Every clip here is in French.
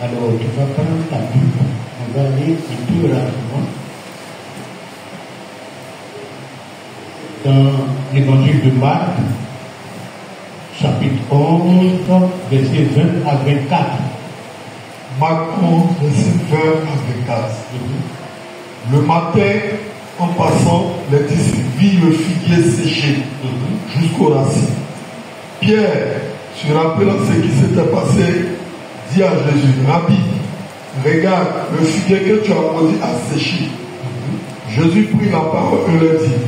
Alors, tu vas prendre ta Bible. On va aller un peu rapidement dans l'évangile de Marc, chapitre 11, verset 20 à 24. Marc 11, verset 20 à 24. Le matin, en passant, les disciples virent le figuier séché jusqu'aux racines. Pierre, se rappelant ce qui s'était passé, dit à Jésus, Rabbi, regarde, le figuier que tu as maudit a séché. Jésus prit la parole et leur dit,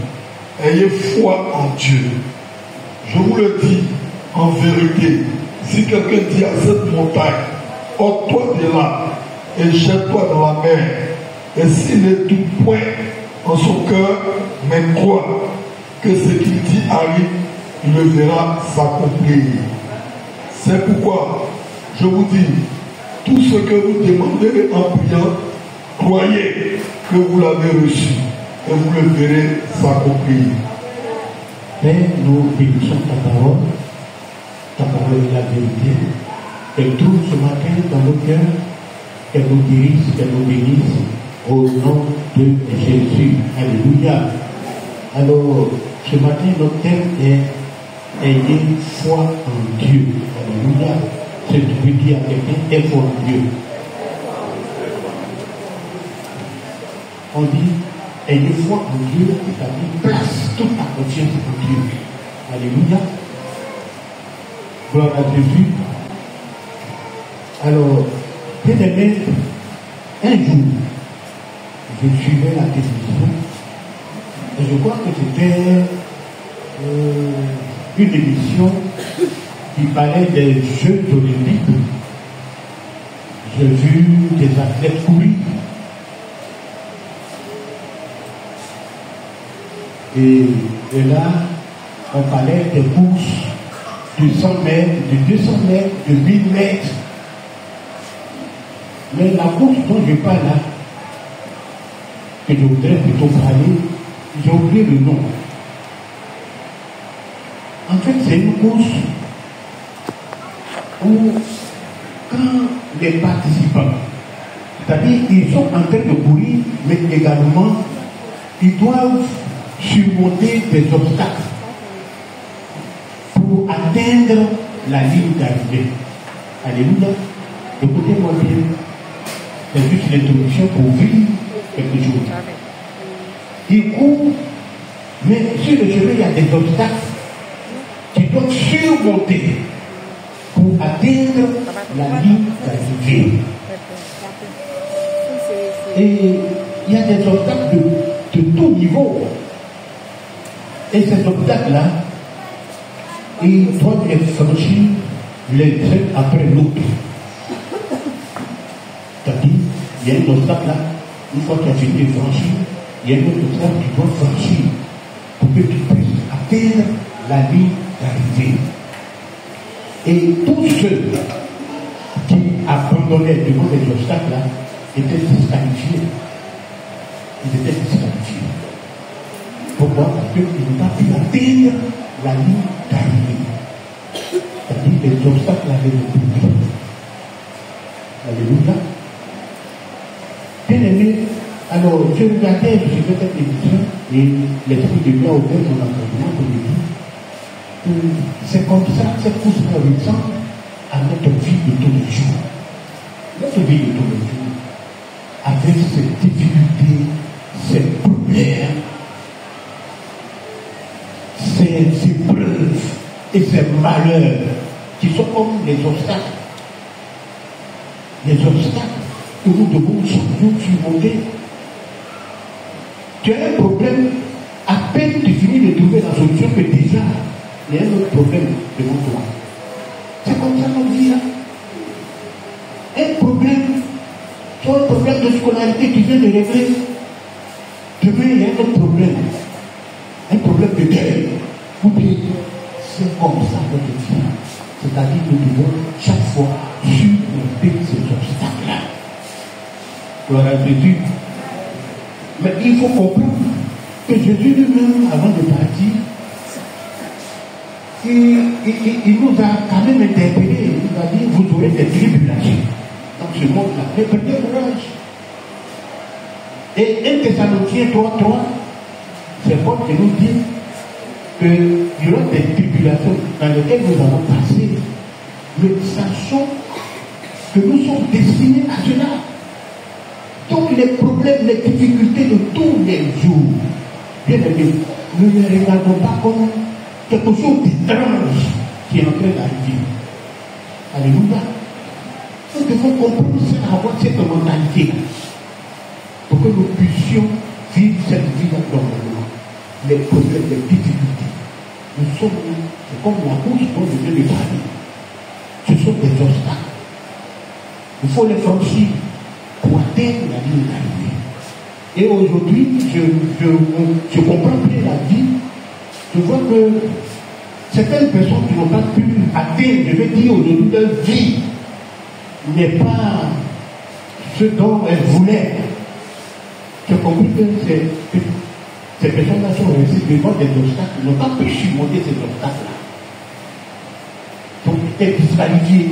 ayez foi en Dieu. Je vous le dis, en vérité, si quelqu'un dit à cette montagne, ôte-toi de là et jette-toi dans la mer, et s'il ne doute point en son cœur, mais croit que ce qu'il dit arrive, il le verra s'accomplir. C'est pourquoi je vous dis, tout ce que vous demanderez en priant, croyez que vous l'avez reçu et vous le verrez s'accomplir. Père, nous bénissons ta parole est la vérité. Qu'elle trouve ce matin dans nos cœurs, qu'elle nous guérisse, qu'elle nous bénisse, au nom de Jésus. Alléluia. Alors, ce matin, notre thème est ayez foi en Dieu. Alléluia. C'est ce que dire à quelqu'un, aie foi en Dieu. On dit, ayez foi en Dieu, c'est-à-dire place toute ta confiance en Dieu. Alléluia. Gloire à Jésus. Alors, bien aimé, un jour, je suivais la télévision et je crois que c'était une émission qui parlait des Jeux olympiques. J'ai vu des athlètes courir. Et là, on parlait des courses de 100 mètres, de 200 mètres, de 1000 mètres. Mais la course dont je parle là, que je voudrais plutôt parler, j'ai oublié le nom. En fait, c'est une course où, quand les participants, c'est-à-dire ils sont en train de courir, mais également, ils doivent surmonter des obstacles pour atteindre la ligne d'arrivée. Alléluia. Écoutez-moi bien. C'est juste l'introduction pour vivre quelque chose. Ils courent, mais sur le chemin, il y a des obstacles qu'ils doivent surmonter pour atteindre la ligne d'arrivée. Et il y a des obstacles de tout niveau. Et ces obstacles-là, ils doivent les franchir les uns après l'autre. C'est-à-dire, il y a un obstacle là, une fois que tu as fini de franchir, il y a un autre obstacle que tu dois franchir pour que tu puisses atteindre la ligne d'arrivée. Et tous ceux qui abandonnaient devant les obstacles là étaient disqualifiés. Ils étaient disqualifiés. Pourquoi? Parce qu'ils n'ont pas pu atteindre la ligne d'arrivée. C'est-à-dire les obstacles avaient le public. Alléluia. Bien aimé, alors je regardais, je faisais cette émission et l'Esprit de Dieu a ouvert mon entendement pour me dire que c'est comme ça, cette course ressemble à notre vie de tous les jours. Notre vie de tous les jours, avec ses difficultés, ses problèmes, ses épreuves et ses malheurs qui sont comme les obstacles. Les obstacles que nous devons surmonter. Tu as un problème, à peine tu finis de trouver la solution, mais déjà, il y a un autre problème devant toi. C'est comme ça qu'on dit là. Un problème, soit un problème de scolarité que tu viens de régler. Demain, il y a un autre problème. Un problème de guerre. Ou bien, c'est comme ça notre vie. C'est-à-dire que nous devons chaque fois surmonter ces obstacles-là. Gloire à Jésus. Mais il faut comprendre que Jésus lui-même, avant de partir, il nous a quand même interpellé. Il nous a dit, vous aurez des tribulations. Donc ce monde-là. Mais prenez courage. Et 1 Thessaloniciens 3:3, c'est Paul qui nous dit qu'il y aura des tribulations dans lesquelles nous allons passer. Mais sachons que nous sommes destinés à cela. Donc les problèmes, les difficultés de tous les jours, bien aimés, nous ne les regardons pas comme quelque chose d'étrange qui est en train d'arriver. Alléluia. Nous devons comprendre ça, avoir cette mentalité-là, pour que nous puissions vivre cette vie-là normalement. Les problèmes, les difficultés. Nous sommes, c'est comme la course dont je viens de parler. Ce sont des obstacles. Il faut les franchir pour atteindre la ligne d'arrivée. Et aujourd'hui, je comprends bien la vie. Je vois que certaines personnes qui n'ont pas pu atteindre, je vais dire aujourd'hui, leur vie n'est pas ce dont elles voulaient. J'ai compris que ces personnes-là sont restées devant des obstacles, ils n'ont pas pu surmonter ces obstacles-là. Donc, être disqualifié,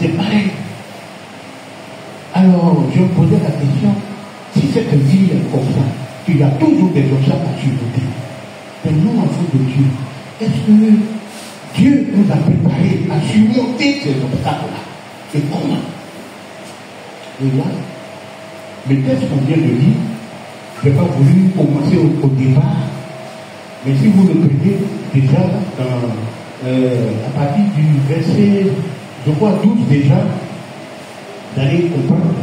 c'est pareil. Alors, je me posais la question, si cette vie est comme ça, qu'il y a toujours des obstacles à surmonter, mais nous, enfants de Dieu, est-ce que Dieu nous a préparés à surmonter ces obstacles-là? Et comment? Et là, le texte qu'on vient de lire, je n'ai pas voulu commencer au départ, mais si vous le prenez déjà à partir du verset, je crois 12 déjà, vous allez comprendre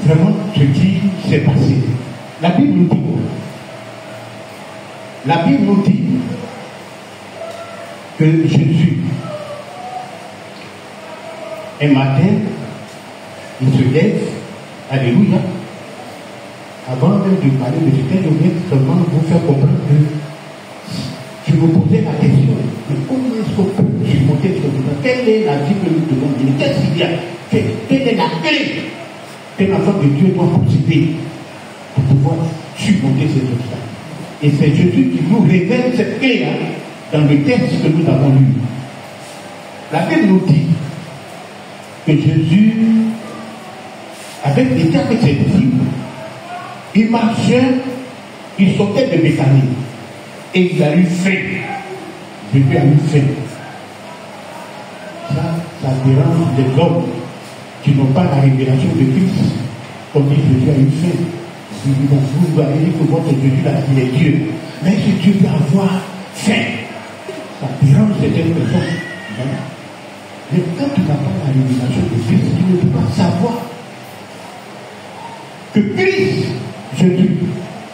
vraiment ce qui s'est passé. La Bible nous dit quoi? La Bible nous dit que Jésus, un matin, il se lève, alléluia, avant même de parler de ce que je viens seulement vous faire comprendre que je me posais la question, mais comment est-ce qu'on peut surmonter ce problème? Quelle est la vie que nous devons donner? Qu'est-ce qu'il y a? Quelle est la clé qu'un enfant de Dieu doit posséder pour pouvoir surmonter ces obstacles? Et c'est Jésus qui nous révèle cette clé-là dans le texte que nous avons lu. La Bible nous dit que Jésus, était avec ses disciples, il marchait, il sortait de Béthanie et il a eu faim. Jésus a eu faim. Ça dérange les hommes qui n'ont pas la révélation de Christ. On dit Jésus a eu faim. Vous allez dire que votre Jésus là, il est Dieu. Mais si Dieu peut avoir faim, ça dérange certaines personnes. Mais quand tu n'as pas la révélation de Christ, tu ne peux pas savoir que Christ, Jésus,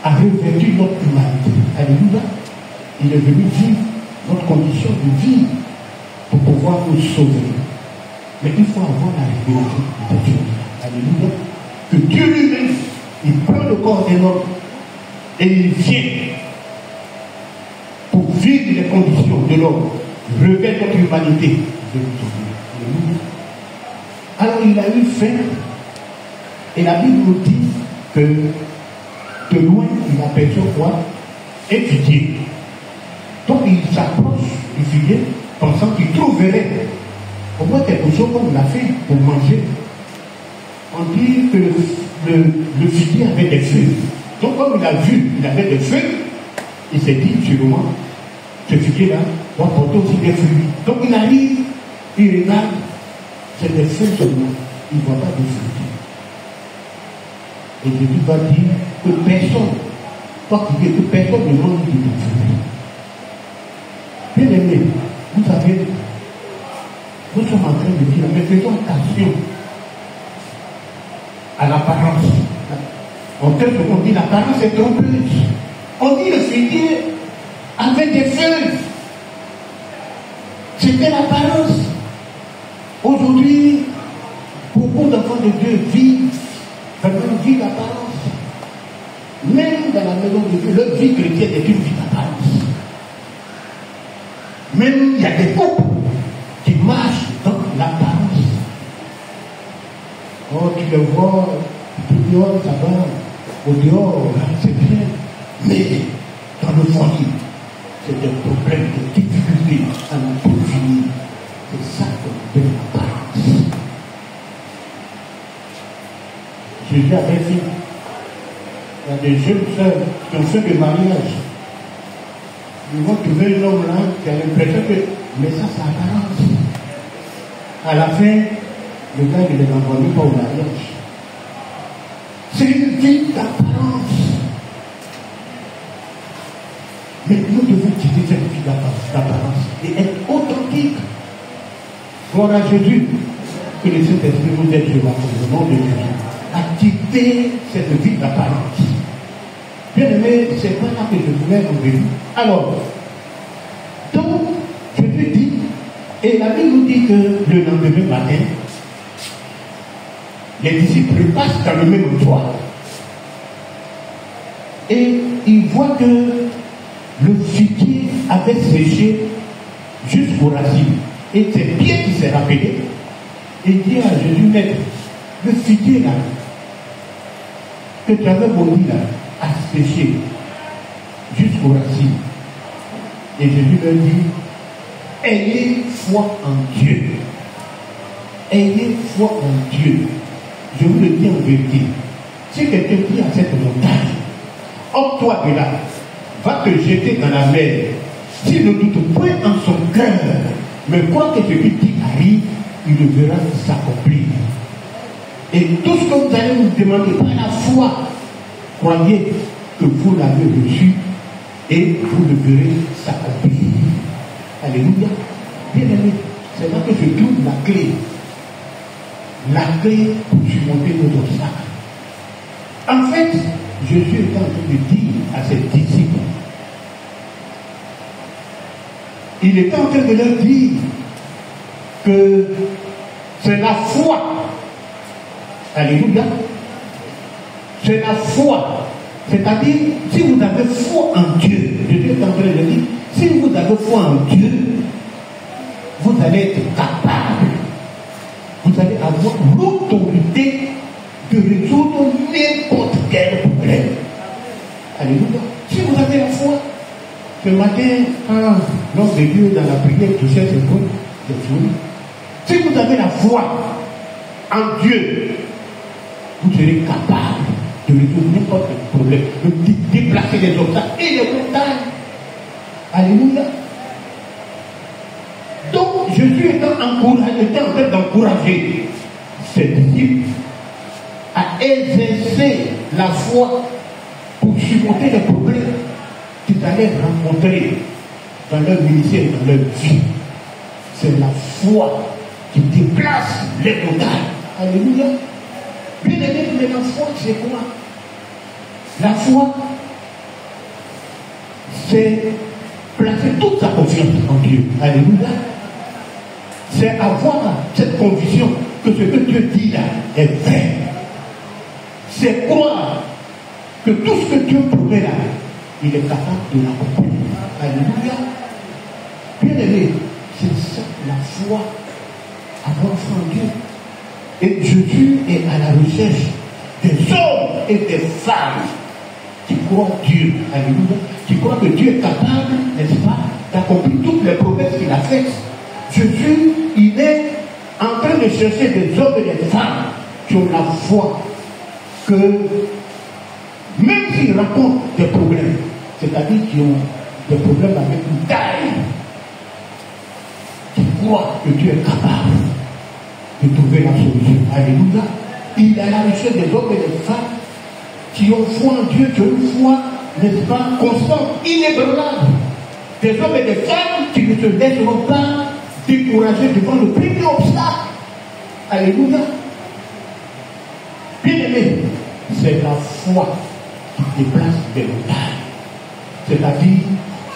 a revêtu notre humanité. Alléluia. Il est venu vivre notre condition de vie pour pouvoir nous sauver. Mais il faut avoir la révélation de Dieu. Alléluia. Que Dieu lui-même, il prend le corps d'un homme et il vient pour vivre les conditions de l'homme, revêt notre humanité. Alléluia. Alors il a eu faim et la Bible nous dit que de loin il aperçoit quoi? Un figuier. Donc il s'approche du figuier pensant qu'il trouverait au moins quelque chose comme la feuille pour manger. On dit que le figuier avait des feuilles. Donc comme il a vu qu'il avait des feuilles, il s'est dit sûrement, ce figuier-là va porter aussi des fruits. Donc il arrive, il regarde, c'est des feuilles seulement, il ne voit pas de fruits. Et Jésus va dire que personne, que personne ne mange du fruit. Bien aimé, vous savez, nous sommes en train de dire, mais faisons attention à l'apparence. En tel qu'on dit l'apparence est trompeuse. On dit le figuier avait des feuilles. C'était l'apparence. Aujourd'hui, beaucoup d'enfants de Dieu vivent l'apparence. Même dans la maison de Dieu, leur vie chrétienne est une vie d'apparence. Même il y a des couples qui marchent dans l'apparence. Oh, tu le vois, tout dehors, ça va, au dehors, c'est bien. Mais dans le foyer, c'est des problèmes, des difficultés à la finir. C'est ça qu'on appelle l'apparence. Jésus avait fait. Il y a des jeunes sœurs qui ont fait des mariages. Ils vont trouver un homme là qui a l'impression que, mais ça, c'est apparence. À la fin, le gars ne les envoie pas au mariage. C'est une vie d'apparence. Mais nous devons quitter cette vie d'apparence et être authentiques. Gloire à Jésus. Que le Saint-Esprit nous aide sur le nom de Jésus. À quitter cette vie d'apparence. Bien aimé, c'est pas là que je voulais en venir. Alors, donc, Jésus dit, et la Bible nous dit que le lendemain matin, les disciples passent dans le même endroit. Et ils voient que le figuier avait séché jusqu'aux racines. Et c'est Pierre qui s'est rappelé et dit à Jésus, maître, le figuier là, que tu avais maudit là, a séché jusqu'aux racines. Et Jésus leur dit, ayez foi en Dieu. Ayez foi en Dieu. Je vous le dis en vérité. Si quelqu'un dit à cette montagne, ôte-toi de là, va te jeter dans la mer. S'il ne doute point en son cœur, mais croit que ce qu'il dit arrive, il le verra s'accomplir. Et tout ce que vous allez vous demander par la foi, croyez que vous l'avez reçu et vous le verrez s'accomplir. Alléluia. Bien aimé, c'est là que se trouve la clé. La clé pour surmonter nos obstacles. En fait, Jésus est en train de dire à ses disciples, il est en train de leur dire que c'est la foi. Alléluia. C'est la foi. C'est-à-dire, si vous avez foi en Dieu, Jésus est en train de dire, si vous avez foi en Dieu, vous allez être capable. Vous allez avoir l'autorité de résoudre n'importe quel problème. Alléluia. Si vous avez la foi, ce matin, quand l'homme de Dieu dans la prière touchait ses coudes, c'est fini. Si vous avez la foi en Dieu, vous serez capable de résoudre n'importe quel problème, de déplacer les obstacles et les montagnes. Alléluia. Donc, Jésus était en train d'encourager ses disciples à exercer la foi pour surmonter les problèmes qu'ils allaient rencontrer dans leur ministère, dans leur vie. C'est la foi qui déplace les montagnes. Alléluia. Bien aimé, mais la foi, c'est quoi? La foi, c'est placer toute sa confiance en Dieu. Alléluia. C'est avoir cette conviction que ce que Dieu dit là est vrai. C'est croire que tout ce que Dieu promet là, il est capable de l'accomplir. Alléluia. Bien aimé, c'est ça la foi, avoir foi en Dieu. Et Jésus est à la recherche des hommes et des femmes qui croient en Dieu. Alléluia. Qui croient que Dieu est capable, n'est-ce pas, d'accomplir toutes les promesses qu'il a faites. Jésus, il est en train de chercher des hommes et des femmes qui ont la foi que, même s'ils racontent des problèmes, c'est-à-dire qui ont des problèmes avec une taille, qui croient que Dieu est capable de trouver la solution. Alléluia. Il est à la recherche des hommes et des femmes qui ont foi en Dieu, qui ont une foi, n'est-ce pas, constante, inébranlable. Des hommes et des femmes qui ne se laisseront pas décourager devant le premier obstacle. Alléluia. Bien aimé, c'est la foi qui déplace des montagnes. C'est-à-dire,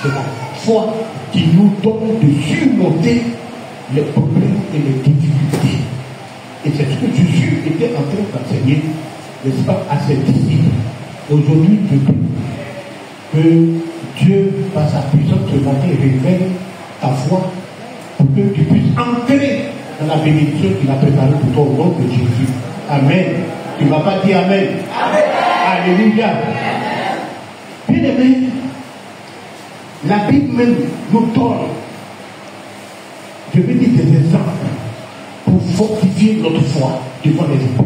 c'est la foi qui nous donne de surmonter les problèmes et les difficultés. Et c'est ce que Jésus était en train d'enseigner, n'est-ce pas, à ses disciples. Aujourd'hui, je prie que Dieu, par sa puissance, ce matin, révèle ta foi pour que tu puisses entrer dans la bénédiction qu'il a préparée pour toi au nom de Jésus. Amen. Tu ne vas pas dire Amen. Amen. Alléluia. Bien aimé, la Bible même nous donne, je vais dire des exemples pour fortifier notre foi devant les épreuves.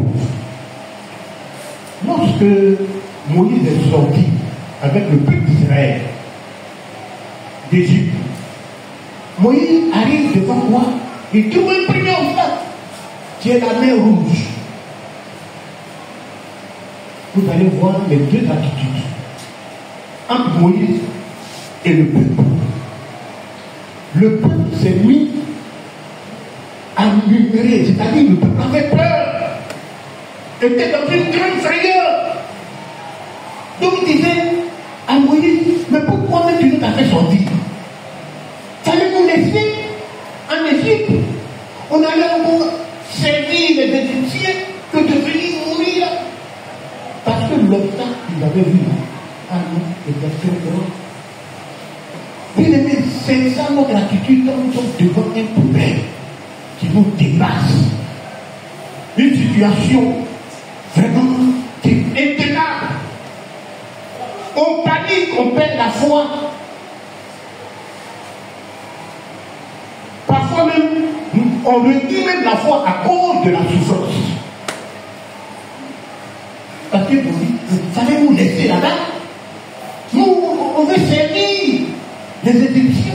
lorsque Moïse est sorti avec le peuple d'Israël d'Égypte, Moïse arrive devant moi et trouve un premier obstacle qui est la mer Rouge. Vous allez voir les deux attitudes entre Moïse et le peuple. Le peuple s'est mis à murmurer, c'est-à-dire le peuple avait peur, était dans une grande frayeur. Donc il disait à Moïse, mais pourquoi même tu nous as fait sortir? Fallait nous laisser en Égypte. On allait encore servir les Égyptiens que de venir mourir. Parce que l'obstacle qu'ils avaient vu là, était très grand. Bien aimé, c'est ça notre attitude quand nous sommes devant un problème qui nous dépasse. Une situation vraiment qui est intenable. On panique, on perd la foi. Parfois même, on redit même la foi à cause de la souffrance. Parce que vous dites, il fallait nous laisser là-bas. Nous, on veut servir les Égyptiens.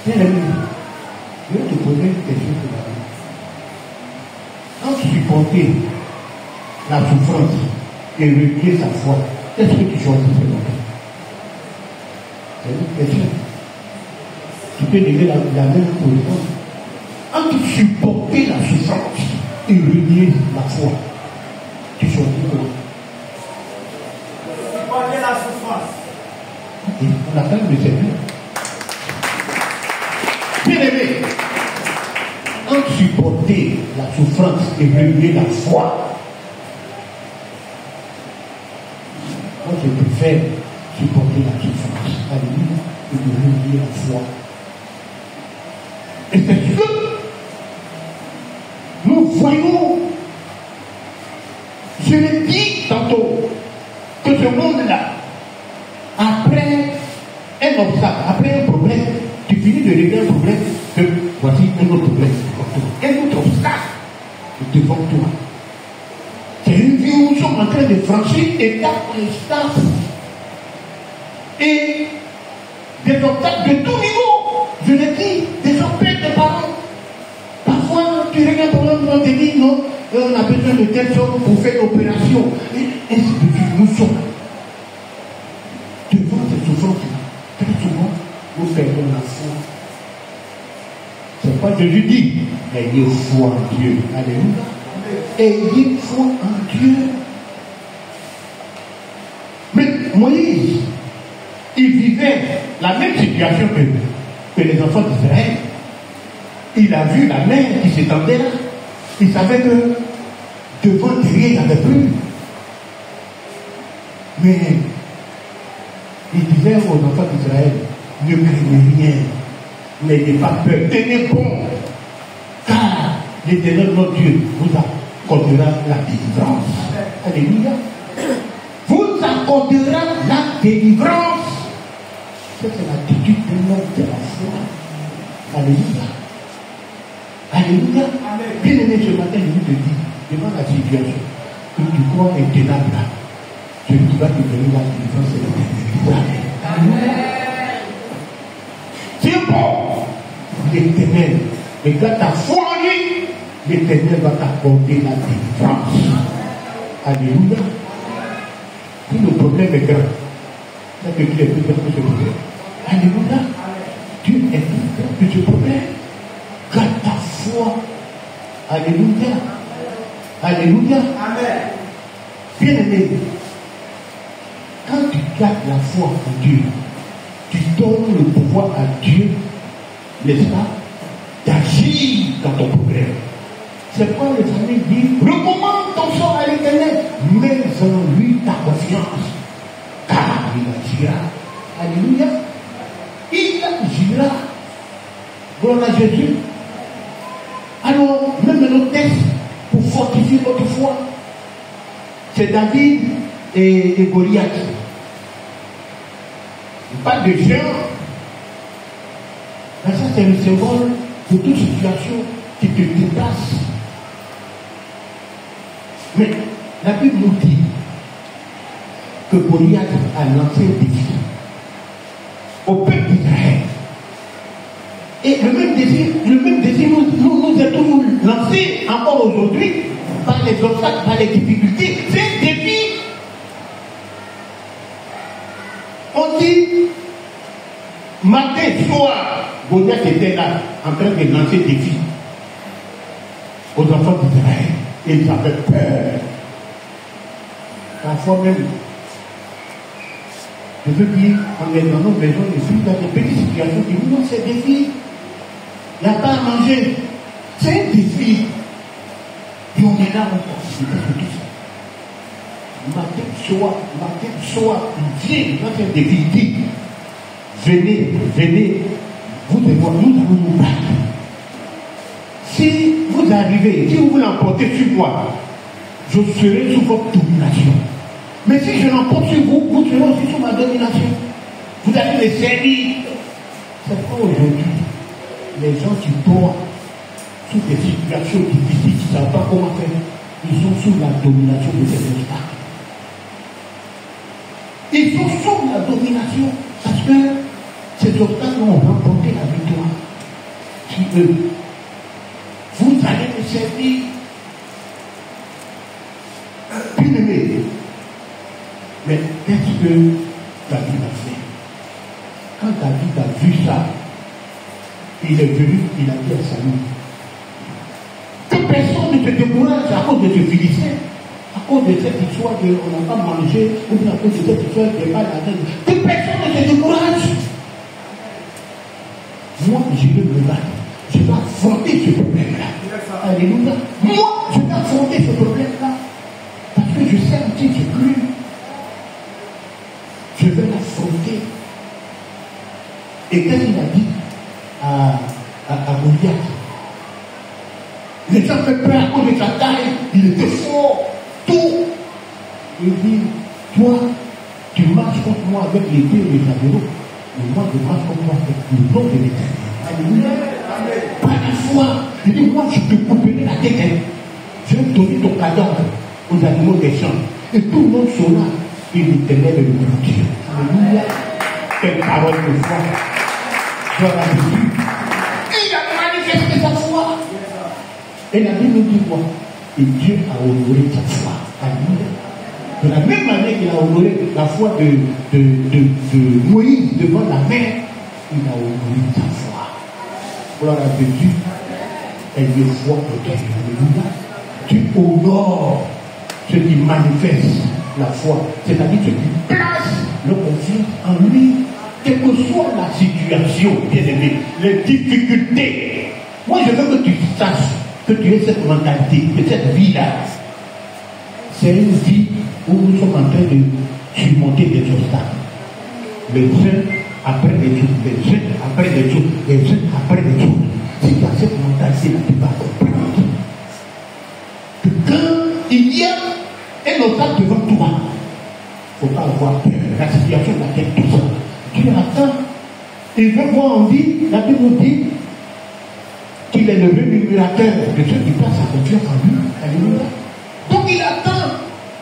Bien aimé, je vais te poser une question sur la vie. Quand tu supportais la souffrance et renier sa foi, qu'est-ce que tu choisis de faire? C'est une question. Tu peux donner la même position. Quand tu supportais la souffrance et renier la foi, tu choisis quoi? Supporter la souffrance. Et on appelle le Seigneur. Bien aimé, quand supporter la souffrance et renier la foi, moi je préfère supporter la souffrance, alléluia, et de renier la foi. Et c'est ce que nous voyons. Je l'ai dit tantôt que ce monde-là, après un obstacle, après un problème, tu finis de régler un problème, que voici un autre problème, un autre obstacle devant toi. C'est une vie où nous sommes en train de franchir étape par étape. Et des obstacles de tout niveau. Je l'ai dit, des appels de parents. Parfois, tu règles un problème, on te dit non, on a besoin de telle chose pour faire l'opération. Et ainsi de suite, nous sommes devant cette souffrance-là. Très souvent, nous perdons la foi. C'est pas Jésus dit, ayez foi en Dieu. Alléluia. Ayez foi en Dieu. Mais Moïse, il vivait la même situation que les enfants d'Israël. Il a vu la mer qui s'étendait là. Il savait que devant, derrière, il n'y avait plus. Mais il disait aux enfants d'Israël, ne craignez rien, n'ayez pas peur, tenez bon, car l'Éternel notre Dieu vous accordera la délivrance. Alléluia. Vous accordera la délivrance. Ça, c'est l'attitude de l'homme de la foi. Alléluia. Alléluia. Bien aimé, ce matin, je vous dis, devant la situation que tu crois intenable là, celui qui va te donner la délivrance, c'est l'Éternel. Amen. C'est bon. L'Éternel. Et quand tu as foi en lui, l'Éternel va t'accorder la délivrance. Alléluia. Si le problème est grand, c'est que Dieu est plus grand que ce problème. Alléluia. Dieu est plus grand que ce problème. Garde ta foi. Alléluia. Alléluia. Amen. Bien aimé, quand tu gardes la foi en Dieu, tu donnes le pouvoir à Dieu, n'est-ce pas, d'agir dans ton problème. C'est pourquoi les amis disent, recommande ton sort à l'Éternel, mets en lui ta confiance, car il agira. Alléluia. Il agira. Gloire à Jésus. Alors, même notre texte, pour fortifier notre foi, c'est David et Goliath. Pas de géant. Mais ça, c'est le symbole de toute situation qui te dépasse. Mais la Bible nous dit que Goliath a lancé un défi au peuple d'Israël. Et le même désir nous est toujours lancé encore aujourd'hui par les obstacles, par les difficultés. C'est un défi. On dit, matin, soir, Goliath était là, en train de lancer des défis aux enfants d'Israël. Et ils avaient peur. Parfois même, je veux dire, on est dans nos maisons, et puis dans des petites situations qui nous donnent ces défis. Il n'y a pas à manger. C'est un défi. Et on est là, on participe à tout ça. Matin, soir, il vient, quand c'est un défi, il dit, venez, vous devez voir, nous allons nous battre. Si vous arrivez, si vous voulez l'emporter sur moi, je serai sous votre domination. Mais si je l'emporte sur vous, vous serez aussi sous ma domination. Vous allez les servir. C'est pas aujourd'hui. Les gens qui tombent sous des situations difficiles, qui ne savent pas comment faire, ils sont sous la domination de ces obstacles. Ils sont sous la domination parce que ces obstacles ont remporté la victoire. Si eux, vous allez me servir. Bien-aimé. Mais qu'est-ce que David a fait? Quand David a vu ça, il est venu, il a dit à Samuel, que personne ne te décourage à cause de ce Philistin, à cause de cette histoire de on n'a pas mangé, ou bien à cause de cette histoire de pas la tête. Que personne ne te décourage. Moi, je vais me battre. Je vais affronter ce problème-là. Alléluia. Moi, je vais affronter ce problème-là. Parce que je sais un petit peu plus. Je vais l'affronter. Et qu'est-ce qu'il a dit à Goliath? Les gens avaient peur à cause de sa taille. Il était fort. Tout. Il dit, toi, tu marches contre moi avec les pieds et les aviraux. Mais moi, je marche contre moi avec le nom de l'Éternel. Alléluia. Par la foi. Il dit, moi, je te couperai la tête. Je vais donner ton cadavre aux animaux des champs. Et tout le monde saura que l'Éternel est le grand Dieu. Alléluia. Quelle parole de foi. Gloire à Jésus. Il a manifesté sa foi. Et la Bible nous dit quoi? Et Dieu a honoré sa foi. Alléluia. De la même manière qu'il a honoré la foi de Moïse devant la mer, il a honoré sa foi. Gloire à Jésus. Et Dieu foi de Dieu. Alléluia. Dieu honore ce qui manifeste la foi, c'est-à-dire ce qui place le confiance en lui, quelle que soit la situation, bien aimé, les difficultés. Moi, je veux que tu saches que tu aies cette mentalité, que cette vie-là, c'est une vie où nous sommes en train de surmonter des obstacles. Les uns après les autres, les uns après les autres, les uns après les autres. Si tu as cette mentalité-là, tu vas comprendre que quand il y a un obstacle devant toi, il ne faut pas avoir peur. La situation va être tout ça. Tu attends. Il veut voir en vie, la Bible nous dit qu'il est le rémunérateur de ceux qui placent sa confiance en lui. Alléluia. Donc il attend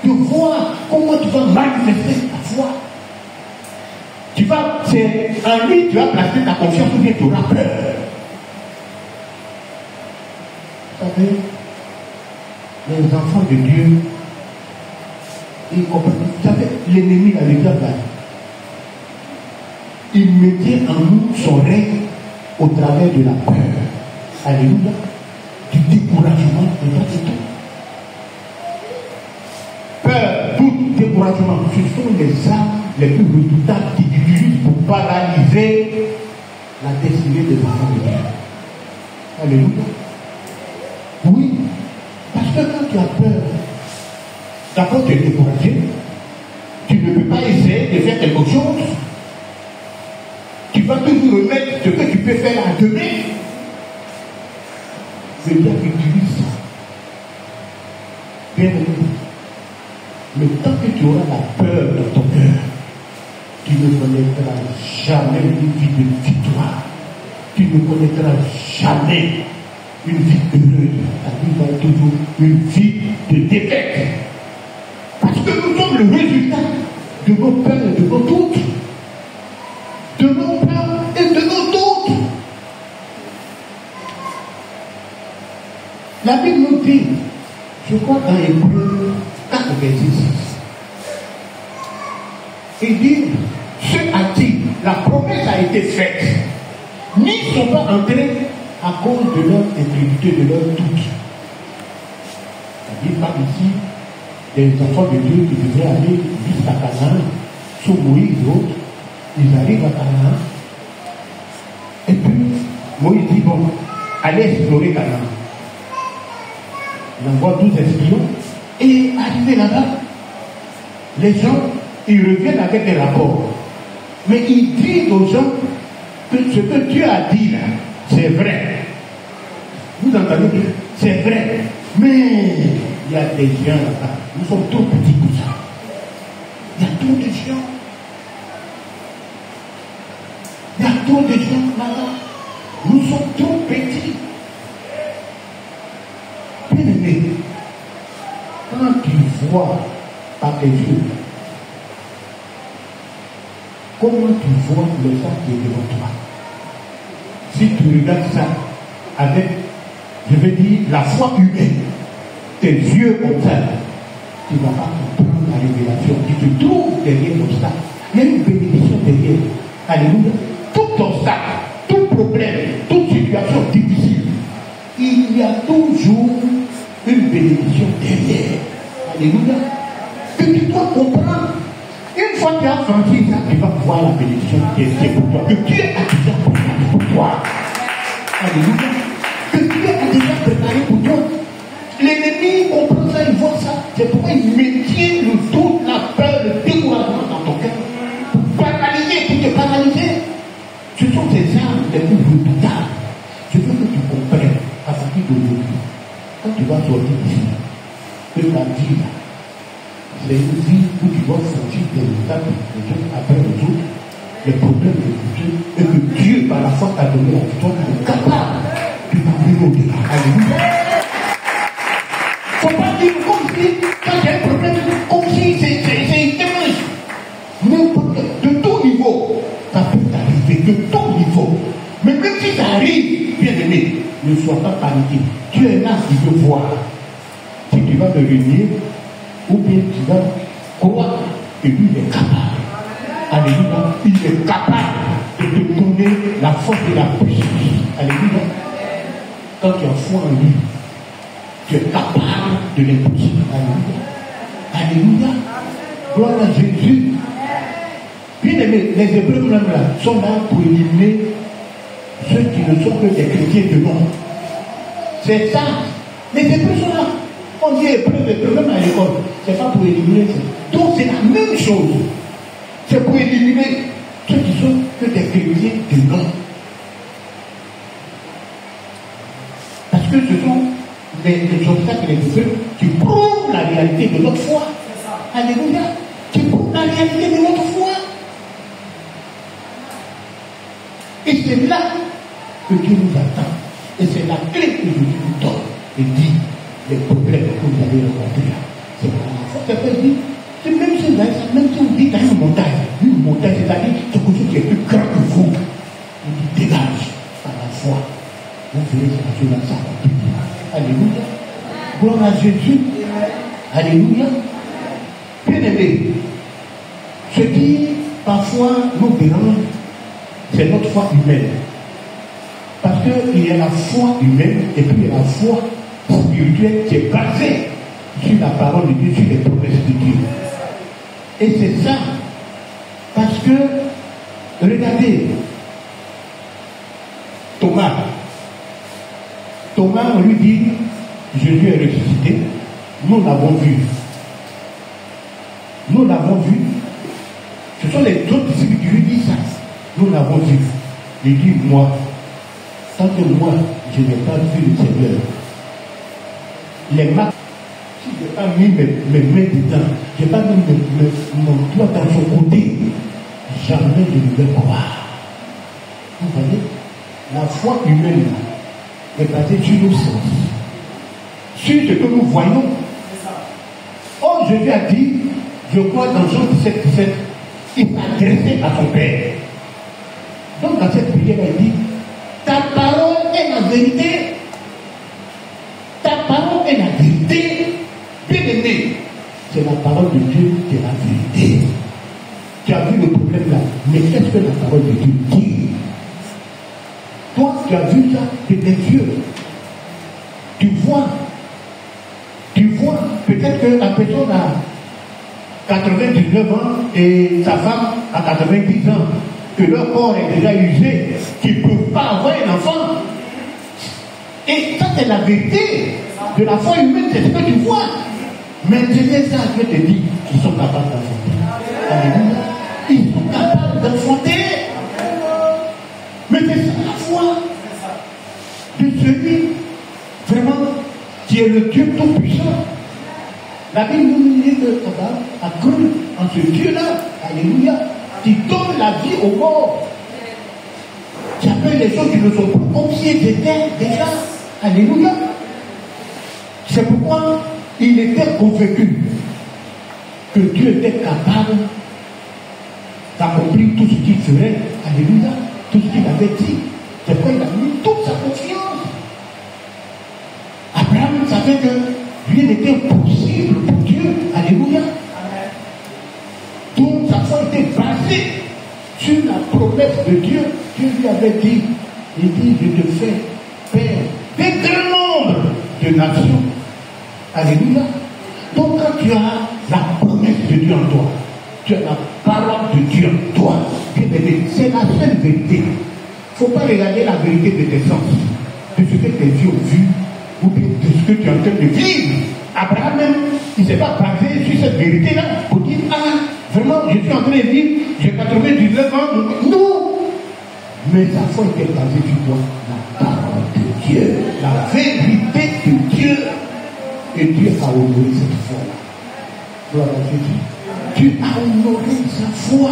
de voir comment tu vas manifester ta foi. C'est en lui tu vas placer ta confiance ou bien tu auras peur. Vous savez, les enfants de Dieu, ils comprennent. Vous savez, l'ennemi, à l'exemple, il mettait en nous son règne au travers de la peur. Alléluia. Du découragement et pas du tout. Peur, doute, découragement, ce sont les armes les plus redoutables qui utilisent pour paralyser la destinée des enfants de Dieu. Alléluia. Oui, parce que quand tu as peur, d'abord tu es découragé, tu ne peux pas essayer de faire quelque chose, tu vas toujours remettre ce que tu peux faire à demain. C'est bien que tu utilise ça. Bien aimé. Mais tant que tu auras la peur dans ton cœur, tu ne connaîtras jamais une vie de victoire. Tu ne connaîtras jamais une vie heureuse. La vie va être toujours une vie de défaite. Parce que nous sommes le résultat de nos peurs et de nos doutes. De nos peurs et de nos doutes. La Bible nous dit, je crois dans Hébreux 4, verset 6, il dit, ceux à qui la promesse a été faite, n'y sont pas entrés à cause de leur incrédulité, de leur doute. La Bible parle ici des enfants de Dieu qui devaient aller jusqu'à Canaan, sous Moïse et autres. Ils arrivent à Canaan. Et puis, Moïse dit, bon, allez explorer Canaan. Il envoie 12 espions. Et arrivé là-bas, les gens, ils reviennent avec des rapports. Mais ils disent aux gens que ce que Dieu a dit là, c'est vrai. Vous entendez bien? C'est vrai. Mais il y a des gens là-bas. Nous sommes trop petits pour ça. Il y a trop de gens. Il y a trop de gens là-bas. Nous sommes trop petits. Bien aimé, quand tu vois par tes yeux, comment tu vois le sang qui est devant toi? Si tu regardes ça avec, je vais dire, la foi humaine, tes yeux comme ça, tu ne vas pas comprendre la révélation qui te trouve derrière l'obstacle. Il y a une bénédiction derrière. Alléluia. Tout obstacle, tout problème, toute situation difficile, il y a toujours une bénédiction derrière. Alléluia. Que tu dois comprendre. Une fois que tu as franchi ça, tu vas voir la bénédiction qui est pour toi. Que Dieu a déjà préparé pour toi. Alléluia. Que Dieu a déjà préparé pour toi. L'ennemi comprend ça, il voit ça. C'est pourquoi il maintient le doute, la peur, le découragement dans ton cœur. Pour paralyser, pour te paralyser. Ce sont ces armes les plus redoutables. Je veux que tu comprennes à partir d'aujourd'hui. Quand tu vas sortir d'ici, que la vie là, c'est une vie où tu dois sentir des étapes les uns après les autres, les problèmes de Dieu, et que Dieu, par la foi, t'a donné la victoire, il est capable de t'amener au-delà. Alléluia. Il ne faut pas dire comme si, quand il y a un problème, comme si c'est étrange. N'importe de tout niveau, ça peut t'arriver, de tout niveau. Mais même si ça arrive, bien aimé, ne sois pas paniqué. Dieu est là, il veut voir. Si tu vas te réunir, ou bien tu vas croire que lui est capable. Alléluia. Il est capable de te donner la force et la puissance. Alléluia. Quand tu as foi en lui, tu es capable de l'impossible. Alléluia. Alléluia. Gloire à Jésus. Bien aimé, les Hébreux même là sont là pour éliminer ceux qui ne sont que des chrétiens de nom. C'est ça. Les Hébreux sont là. On dit Hébreux, même à l'école. C'est pas pour éliminer ça. Donc c'est la même chose. C'est pour éliminer ceux qui sont que des chrétiens de nom. Parce que ce sont les obstacles et les Hébreux qui prouvent la réalité de notre foi. Alléluia. Qui prouvent la réalité de notre foi. Et c'est là que Dieu nous attend. Et c'est la clé que Jésus nous donne. Et dit les problèmes que vous avez rencontrés là. C'est par la foi. Ça veut dire, c'est même si on dit dans une montagne, c'est-à-dire quelque chose qui est plus grand que vous, on dit dégage par la foi. Vous verrez ce que Dieu ça accomplir. Alléluia. Gloire à Jésus. Alléluia. Bien aimé, ce qui parfois nous dérange, c'est notre foi humaine. Parce qu'il y a la foi humaine et puis il y a la foi spirituelle qui est basée sur la parole de Dieu, sur les promesses de Dieu. Et c'est ça. Parce que, regardez, Thomas, on lui dit, Jésus est ressuscité, nous l'avons vu. Nous l'avons vu. Ce sont les autres disciples qui lui disent ça. Nous l'avons vu. Il dit, moi, tant que moi, je n'ai pas vu le Seigneur. Les marques, si je n'ai pas mis mes mains dedans, je n'ai pas mis mon doigt dans son côté, jamais je ne vais croire. Vous voyez, la foi humaine, est basé sur nos sens, sur ce que nous voyons. Oh, Jésus a dit, je crois dans Jean 17, 17, il s'adressait à son Père. Donc dans cette prière, il dit, ta parole est la vérité. Ta parole est la vérité. Bien-aimé, c'est la parole de Dieu qui est la vérité. Tu as vu le problème là, mais qu'est-ce que la parole de Dieu dit? Toi, tu as vu ça de tes yeux. Tu vois, peut-être que la personne a 99 ans et sa femme a 90 ans, que leur corps est déjà usé, qu'ils ne peuvent pas avoir un enfant. Et ça, c'est la vérité de la foi humaine, c'est ce que tu vois. Mais c'est ça que je te dis, ils sont capables d'enfanter. Alléluia. Ils sont capables d'enfanter. Mais c'est ça la foi de celui, vraiment, qui est le Dieu tout-puissant. La Bible nous dit que Abraham a cru en ce Dieu-là, alléluia, qui donne la vie aux morts. Qui appelle les choses qui ne sont plus comme si elles étaient déjà, alléluia. C'est pourquoi il était convaincu que Dieu était capable d'accomplir tout ce qu'il ferait, alléluia, tout ce qu'il avait dit. C'est pourquoi il a mis toute sa confiance. Abraham savait que rien n'était possible pour Dieu, alléluia. Donc sa foi était basée sur la promesse de Dieu. Dieu lui avait dit, il dit, je te fais père des grands nombres de nations. Alléluia. Donc quand tu as la promesse de Dieu en toi, tu as la parole de Dieu en toi, c'est la seule vérité. Il ne faut pas regarder la vérité de tes sens, de ce que tes yeux ont vu, ou bien de ce que tu es en train de vivre. Abraham même, il ne s'est pas basé sur cette vérité-là pour dire, ah, vraiment, je suis en train de vivre, j'ai 99 ans, donc non. Mais sa foi était basée sur toi, la parole de Dieu, la vérité de Dieu. Et Dieu a honoré cette foi-là. Gloire à Jésus. Dieu a honoré sa foi.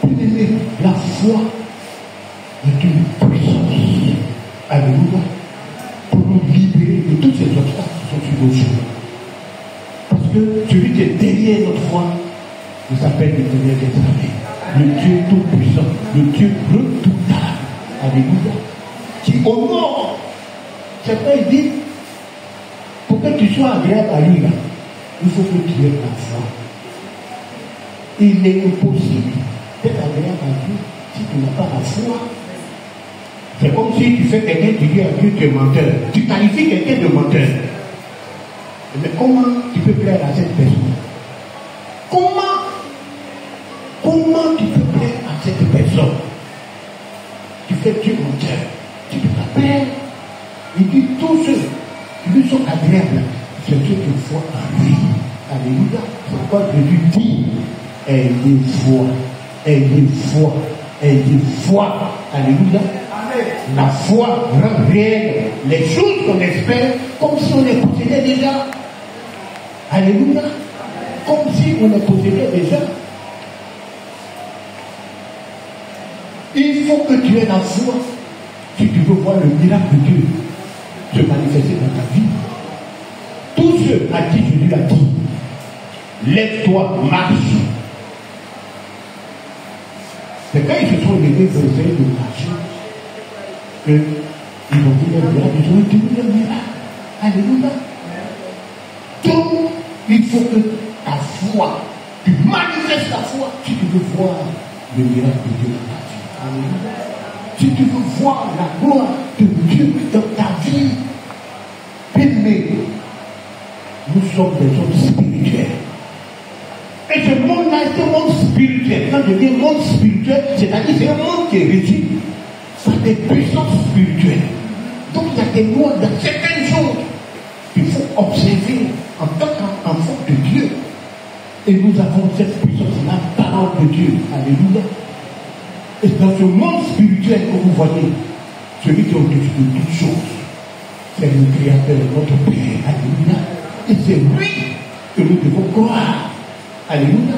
Bien-aimé, la foi est une puissance. Alléluia. Pour nous libérer de tous ces obstacles qui sont sur nos chemins. Parce que celui qui est derrière notre foi, il s'appelle le Seigneur des armées. Le Dieu tout-puissant, le Dieu redoutable. Alléluia. Qui honore. C'est pas il dit, pour que tu sois agréable à lui, là, il faut que tu aies la foi. Il est impossible d'être agréable à Dieu si tu n'as pas la foi. C'est comme si tu fais quelqu'un qui dit à Dieu tu es menteur. Tu qualifies quelqu'un de menteur. Mais comment tu peux plaire à cette personne? Comment tu peux plaire à cette personne? Tu fais Dieu menteur. Tu peux pas plaire. Il dit tous ceux qui lui sont agréables, c'est ceux qui croient en lui. Alléluia. C'est pourquoi Jésus dit, ayez foi, ayez foi, ayez foi. Alléluia. La foi rend réelle les choses qu'on espère comme si on les possédait déjà. Alléluia. Comme si on les possédait déjà. Il faut que tu aies la foi si tu veux voir le miracle de Dieu se manifester dans ta vie. Tous ceux à qui Jésus a dit, lève-toi, marche. C'est quand ils se sont levés pour essayer de marcher qu'ils ont dit leur miracle, ils ont obtenu leur miracle. Alléluia. Donc, il faut que ta foi, tu manifestes ta foi si tu veux voir le miracle de Dieu dans ta vie. Alléluia. Si tu veux voir la gloire de Dieu dans ta vie, bien-aimé, nous sommes des hommes spirituels. Et ce monde-là est un monde spirituel. Quand je dis monde spirituel, c'est-à-dire c'est un monde qui est régi par des puissances spirituelles. Donc il y a des lois dans certaines choses qu'il faut observer en tant qu'enfant de Dieu. Et nous avons cette puissance, la parole de Dieu. Alléluia. Et dans ce monde spirituel que vous voyez, celui qui est au-dessus de toutes choses, c'est le Créateur, notre Père. Alléluia. Et c'est lui que nous devons croire. Alléluia.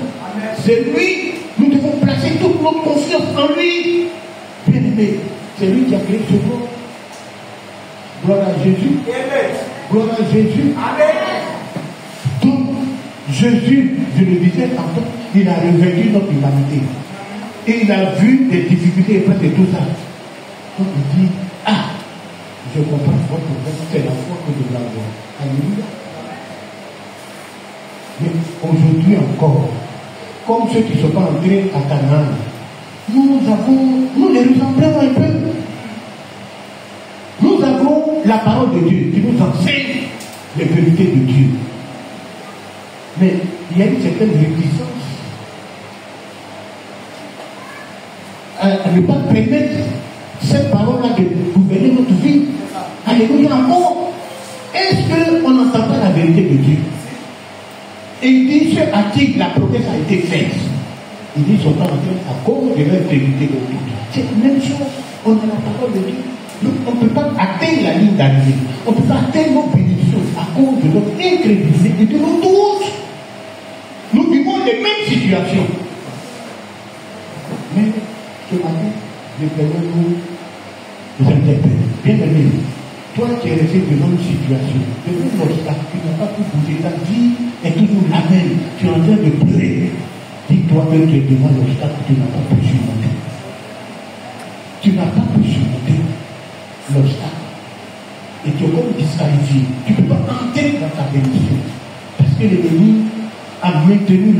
C'est lui, nous devons placer toute notre confiance en lui. Bien-aimé, c'est lui qui a créé ce monde. Gloire à Jésus. Gloire à Jésus. Donc, Jésus, je le disais tantôt, il a revêtu notre humanité. Et il a vu des difficultés et presque tout ça. Donc il dit, je comprends votre problème, c'est la foi que je dois avoir. Alléluia. Mais aujourd'hui encore, comme ceux qui ne sont pas entrés à Canaan, nous les ressemblons un peu. Nous avons la parole de Dieu qui nous enseigne les vérités de Dieu. Mais il y a une certaine réticence à ne pas permettre cette parole-là de gouverner notre vie. Alléluia. Encore, est-ce qu'on n'entend pas la vérité de Dieu? Et il dit, ceux à qui la promesse a été faite, il dit, ils sont pas entrés à cause de leur vérité de Dieu. C'est la même chose. On a la parole de Dieu. Donc, on ne peut pas atteindre la ligne d'arrivée. On ne peut pas atteindre nos bénédictions à cause de notre incrédulité et de nos doutes. Nous vivons les mêmes situations. Mais ce matin, je permets nous interpeller. Bien aimé, toi qui es resté devant une situation, devant un obstacle, tu n'as pas pu bouger, ta vie est toujours la même. Tu es en train de pleurer. Dis-toi que tu es devant l'obstacle que tu n'as pas pu surmonter. Tu n'as pas pu surmonter l'obstacle. Et tu es comme disqualifié. Tu ne peux pas entrer dans ta bénédiction. Parce que l'ennemi a maintenu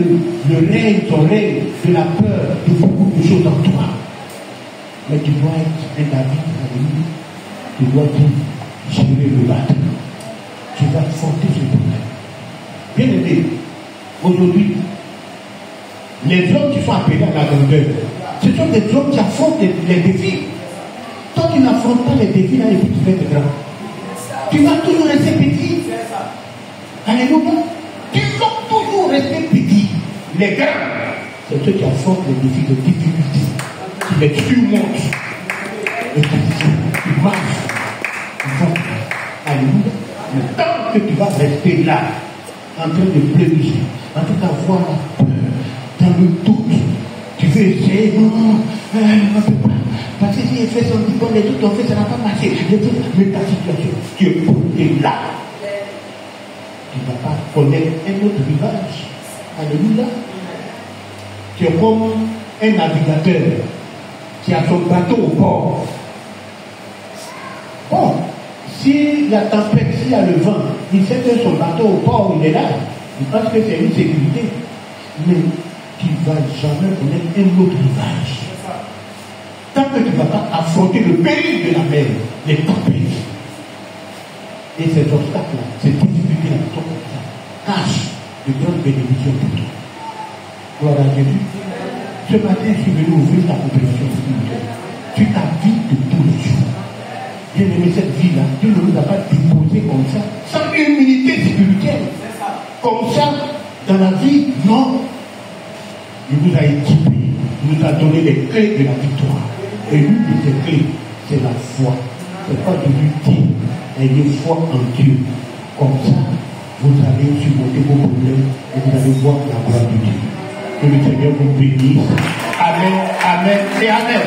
le règne, ton règne de la peur de beaucoup de choses en toi. Mais tu dois être un David, alléluia. Tu dois gérer le battre. Tu vas affronter ce problème. Bien aimé, aujourd'hui, les hommes qui sont appelés à la grandeur, ce sont des hommes qui affrontent les défis. Toi qui n'affrontes pas les défis, là, et puis tu fais des grands. Tu vas toujours rester petit. Alléluia. Tu vas toujours rester petit. Les grands, c'est ceux qui affrontent les défis de difficulté. Qui les surmontent. Et qui marchent. Alléluia. Mais tant que tu vas rester là, en train de pleurer, en train d'avoir la peur, dans le doute, tu veux essayer, non, on ne peut pas. Parce que si il fait son diplôme, les autres ont fait, ça n'a pas marché. Mais ta situation, tu es porté là. Tu ne vas pas connaître un autre rivage. Alléluia. Tu es comme un navigateur qui a son bateau au port. Bon, si la tempête, s'il y a le vent, il sait que son bateau au port, il est là. Il pense que c'est une sécurité. Mais tu ne vas jamais connaître un autre rivage. Tant que tu ne vas pas affronter le péril de la mer, les tempêtes. Et ces obstacles-là, ces difficultés-là, cachent de grandes bénédictions pour toi. Gloire à Jésus. Ce matin, je suis venu ouvrir ta compréhension spirituelle. Tu ta vie de tous les jours. Bien aimé, cette vie-là, Dieu ne nous a pas déposé comme ça, sans humilité spirituelle. Comme ça, dans la vie, non. Il nous a équipés, il nous a donné les clés de la victoire. Et l'une de ces clés, c'est la foi. C'est pas de lui dire, ayez foi en Dieu. Comme ça, vous allez surmonter vos problèmes et vous allez voir la gloire de Dieu. Que le Seigneur vous bénisse. Amen, amen et amen.